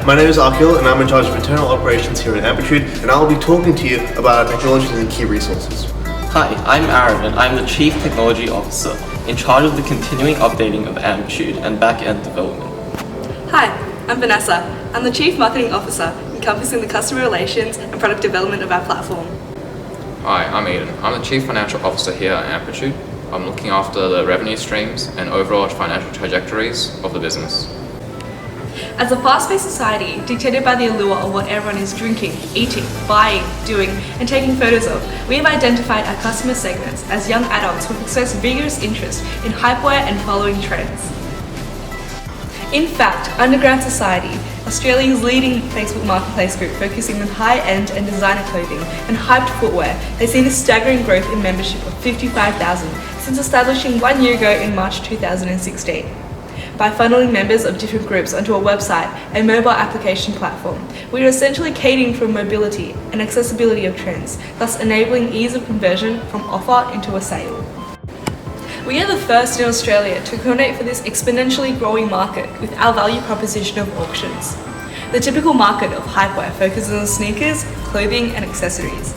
my name is Akhil and I'm in charge of internal operations here at Ambitude, and I'll be talking to you about our technologies and key resources. Hi, I'm Aaron and I'm the Chief Technology Officer in charge of the continuing updating of Ambitude and back-end development. Hi, I'm Vanessa. I'm the Chief Marketing Officer, encompassing the customer relations and product development of our platform. Hi, I'm Eden. I'm the Chief Financial Officer here at Ambitude. I'm looking after the revenue streams and overall financial trajectories of the business. As a fast-paced society dictated by the allure of what everyone is drinking, eating, buying, doing, and taking photos of, we have identified our customer segments as young adults who express vigorous interest in hypewear and following trends. In fact, Underground Society, Australia's leading Facebook marketplace group focusing on high-end and designer clothing and hyped footwear, has seen a staggering growth in membership of 55,000 since establishing 1 year ago in March 2016. By funneling members of different groups onto a website and mobile application platform, we are essentially catering for mobility and accessibility of trends, thus enabling ease of conversion from offer into a sale. We are the first in Australia to accommodate for this exponentially growing market with our value proposition of auctions. The typical market of hypewear focuses on sneakers, clothing and accessories.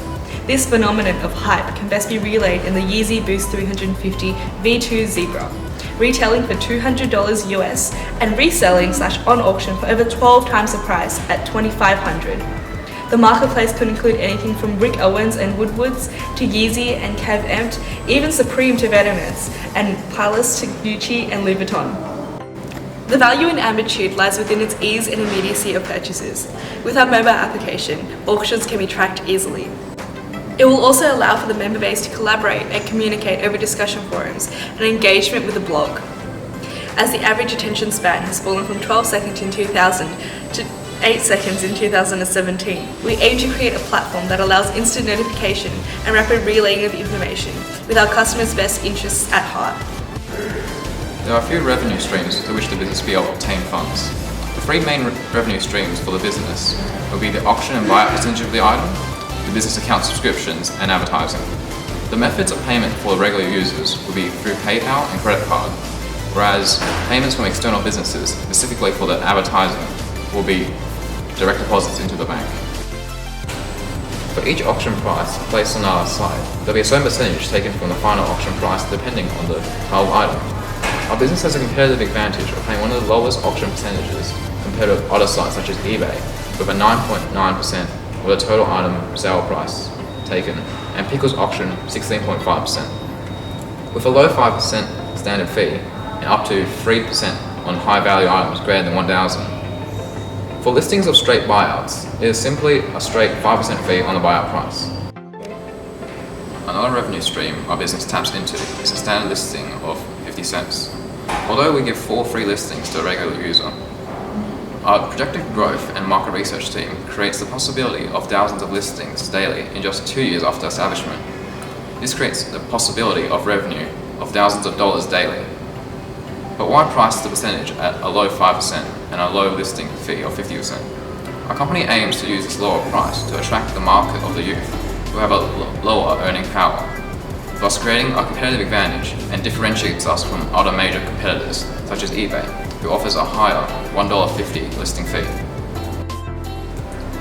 This phenomenon of hype can best be relayed in the Yeezy Boost 350 V2 Zebra, retailing for $200 US and reselling / on auction for over 12 times the price at $2,500. The marketplace could include anything from Rick Owens and Woodwards to Yeezy and Kev Empt, even Supreme to Venomous, and Palace to Gucci and Louis Vuitton. The value in Ambitude lies within its ease and immediacy of purchases. With our mobile application, auctions can be tracked easily. It will also allow for the member base to collaborate and communicate over discussion forums and engagement with the blog. As the average attention span has fallen from 12 seconds in 2000 to 8 seconds in 2017, we aim to create a platform that allows instant notification and rapid relaying of information, with our customers' best interests at heart. There are a few revenue streams through which the business will be able to obtain funds. The three main revenue streams for the business will be the auction and buyout percentage of the item, the business account subscriptions, and advertising. The methods of payment for regular users will be through PayPal and credit card, whereas payments from external businesses, specifically for the advertising, will be direct deposits into the bank. For each auction price placed on our site, there will be a certain percentage taken from the final auction price depending on the type of item. Our business has a competitive advantage of paying one of the lowest auction percentages compared to other sites such as eBay, with a 9.9% of the total item sale price taken, and Pickle's auction 16.5%. With a low 5% standard fee and up to 3% on high value items greater than 1,000. For listings of straight buyouts, it is simply a straight 5% fee on the buyout price. Another revenue stream our business taps into is a standard listing of 50 cents. Although we give 4 free listings to a regular user, our projected growth and market research team creates the possibility of thousands of listings daily in just 2 years after establishment. This creates the possibility of revenue of thousands of dollars daily. But why price the percentage at a low 5% and a low listing fee of 50%? Our company aims to use this lower price to attract the market of the youth who have a lower earning power, thus creating a competitive advantage and differentiates us from other major competitors such as eBay, who offers a higher $1.50 listing fee.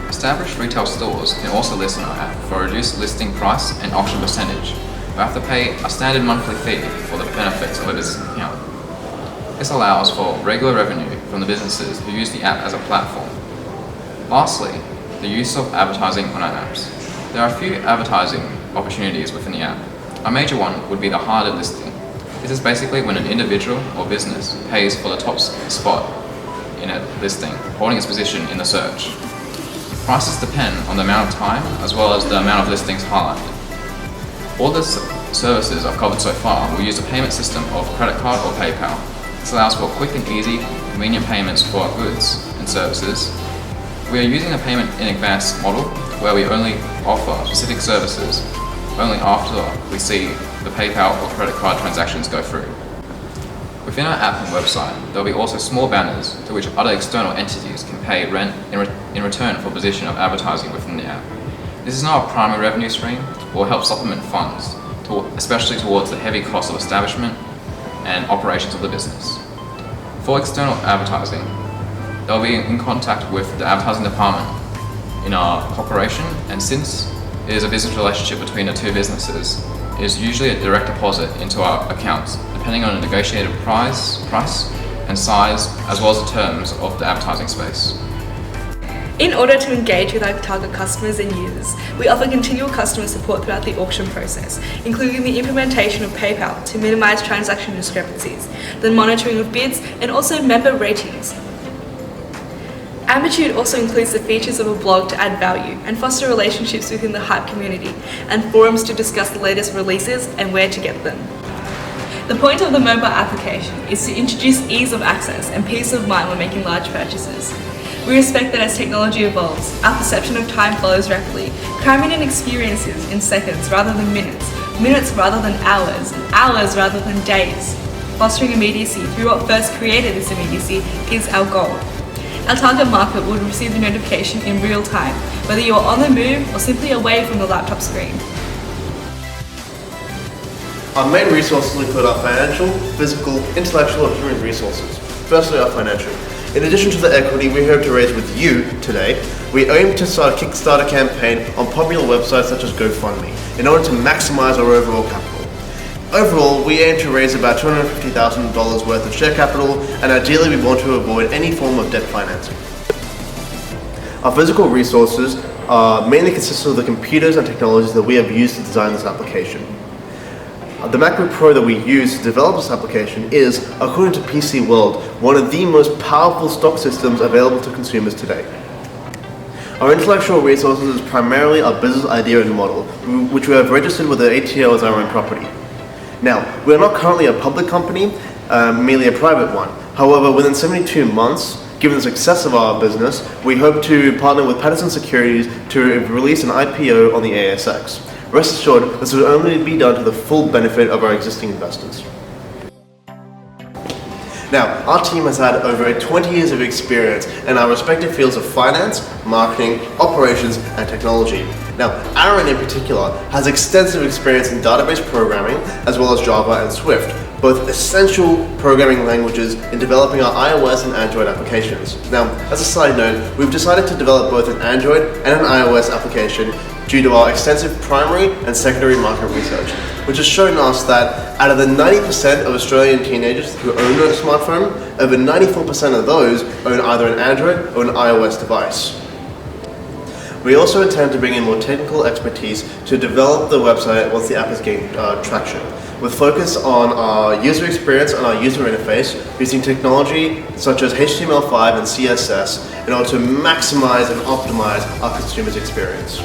Established retail stores can also list on our app for a reduced listing price and auction percentage, but have to pay a standard monthly fee for the benefits of a business account. This allows for regular revenue from the businesses who use the app as a platform. Lastly, the use of advertising on our apps. There are a few advertising opportunities within the app. A major one would be the highlighted listing. This is basically when an individual or business pays for the top spot in a listing, holding its position in the search. Prices depend on the amount of time as well as the amount of listings highlighted. All the services I've covered so far will use a payment system of credit card or PayPal. This allows for quick and easy, convenient payments for our goods and services. We are using a payment in advance model where we only offer specific services only after we see the PayPal or credit card transactions go through. Within our app and website, there will be also small banners to which other external entities can pay rent in return for position of advertising within the app. This is not a primary revenue stream, but will help supplement funds, especially towards the heavy cost of establishment and operations of the business. For external advertising, they'll be in contact with the advertising department in our corporation, and since it is a business relationship between the two businesses, it is usually a direct deposit into our accounts, depending on a negotiated price and size, as well as the terms of the advertising space. In order to engage with our target customers and users, we offer continual customer support throughout the auction process, including the implementation of PayPal to minimize transaction discrepancies, the monitoring of bids, and also member ratings. Ambitude also includes the features of a blog to add value and foster relationships within the Hype community, and forums to discuss the latest releases and where to get them. The point of the mobile application is to introduce ease of access and peace of mind when making large purchases. We respect that as technology evolves, our perception of time follows rapidly, cramming in experiences in seconds rather than minutes, minutes rather than hours, and hours rather than days. Fostering immediacy through what first created this immediacy is our goal. Our target market will receive the notification in real time, whether you are on the move or simply away from the laptop screen. Our main resources include our financial, physical, intellectual and human resources. Firstly, our financial. In addition to the equity we hope to raise with you today, we aim to start a Kickstarter campaign on popular websites such as GoFundMe in order to maximize our overall capital. Overall, we aim to raise about $250,000 worth of share capital, and ideally we want to avoid any form of debt financing. Our physical resources mainly consist of the computers and technologies that we have used to design this application. The MacBook Pro that we use to develop this application is, according to PC World, one of the most powerful stock systems available to consumers today. Our intellectual resources is primarily our business idea and model, which we have registered with the ATO as our own property. Now, we are not currently a public company, merely a private one. However, within 72 months, given the success of our business, we hope to partner with Patterson Securities to release an IPO on the ASX. Rest assured, this will only be done to the full benefit of our existing investors. Now, our team has had over 20 years of experience in our respective fields of finance, marketing, operations, and technology. Now, Aaron in particular has extensive experience in database programming, as well as Java and Swift, both essential programming languages in developing our iOS and Android applications. Now, as a side note, we've decided to develop both an Android and an iOS application due to our extensive primary and secondary market research, which has shown us that out of the 90% of Australian teenagers who own a smartphone, over 94% of those own either an Android or an iOS device. We also intend to bring in more technical expertise to develop the website once the app has gained traction, with focus on our user experience and our user interface using technology such as HTML5 and CSS in order to maximize and optimize our consumers' experience.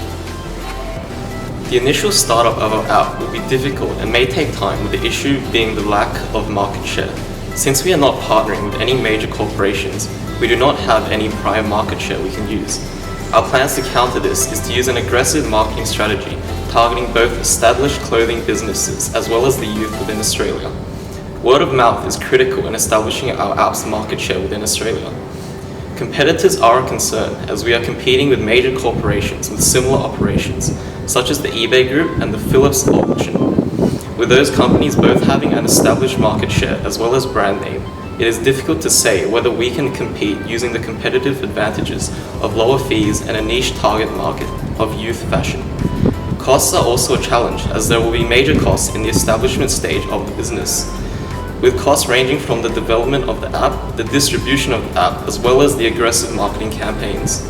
The initial startup of our app will be difficult and may take time, with the issue being the lack of market share. Since we are not partnering with any major corporations, we do not have any prior market share we can use. Our plans to counter this is to use an aggressive marketing strategy targeting both established clothing businesses as well as the youth within Australia. Word of mouth is critical in establishing our app's market share within Australia. Competitors are a concern as we are competing with major corporations with similar operations, such as the eBay Group and the Philips Auction. With those companies both having an established market share as well as brand name, it is difficult to say whether we can compete using the competitive advantages of lower fees and a niche target market of youth fashion. Costs are also a challenge, as there will be major costs in the establishment stage of the business, with costs ranging from the development of the app, the distribution of the app, as well as the aggressive marketing campaigns.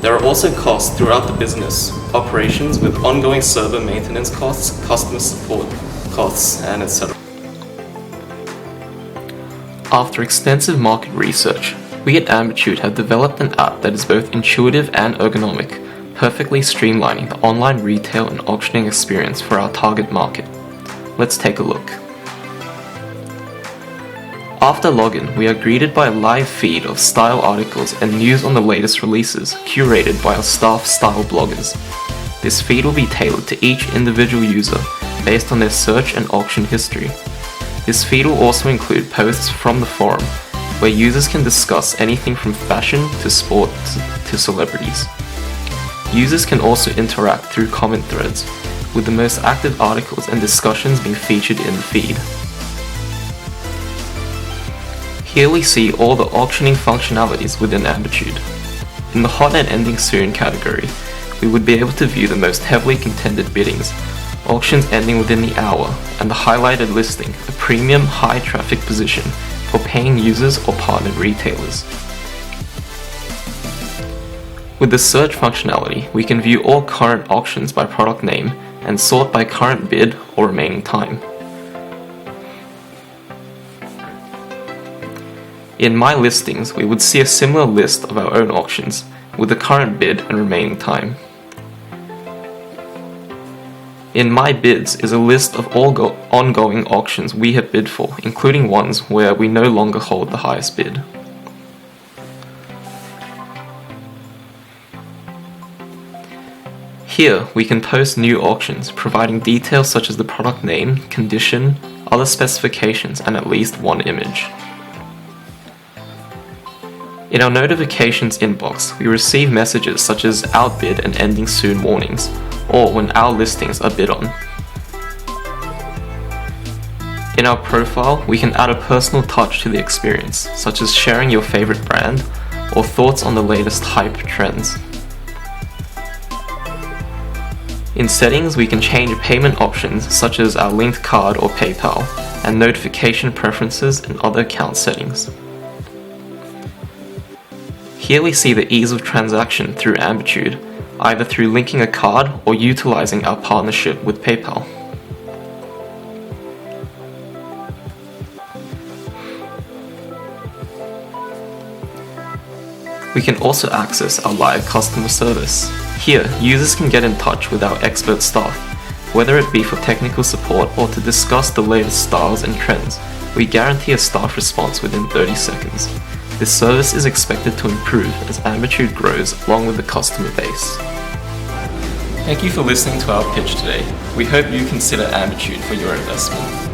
There are also costs throughout the business, operations with ongoing server maintenance costs, customer support costs, and etc. After extensive market research, we at Ambitude have developed an app that is both intuitive and ergonomic, perfectly streamlining the online retail and auctioning experience for our target market. Let's take a look. After login, we are greeted by a live feed of style articles and news on the latest releases, curated by our staff style bloggers. This feed will be tailored to each individual user based on their search and auction history. This feed will also include posts from the forum, where users can discuss anything from fashion to sport to celebrities. Users can also interact through comment threads, with the most active articles and discussions being featured in the feed. Here we see all the auctioning functionalities within Ambitude. In the hot and ending soon category, we would be able to view the most heavily contended biddings, auctions ending within the hour, and the highlighted listing, a premium high traffic position for paying users or partnered retailers. With the search functionality, we can view all current auctions by product name and sort by current bid or remaining time. In My Listings, we would see a similar list of our own auctions, with the current bid and remaining time. In My Bids is a list of all ongoing auctions we have bid for, including ones where we no longer hold the highest bid. Here, we can post new auctions, providing details such as the product name, condition, other specifications, and at least one image. In our notifications inbox, we receive messages such as outbid and ending soon warnings, or when our listings are bid on. In our profile, we can add a personal touch to the experience, such as sharing your favorite brand or thoughts on the latest hype trends. In settings, we can change payment options such as our linked card or PayPal, and notification preferences and other account settings. Here we see the ease of transaction through Ambitude, either through linking a card or utilizing our partnership with PayPal. We can also access our live customer service. Here, users can get in touch with our expert staff, whether it be for technical support or to discuss the latest styles and trends. We guarantee a staff response within 30 seconds. This service is expected to improve as Ambitude grows along with the customer base. Thank you for listening to our pitch today. We hope you consider Ambitude for your investment.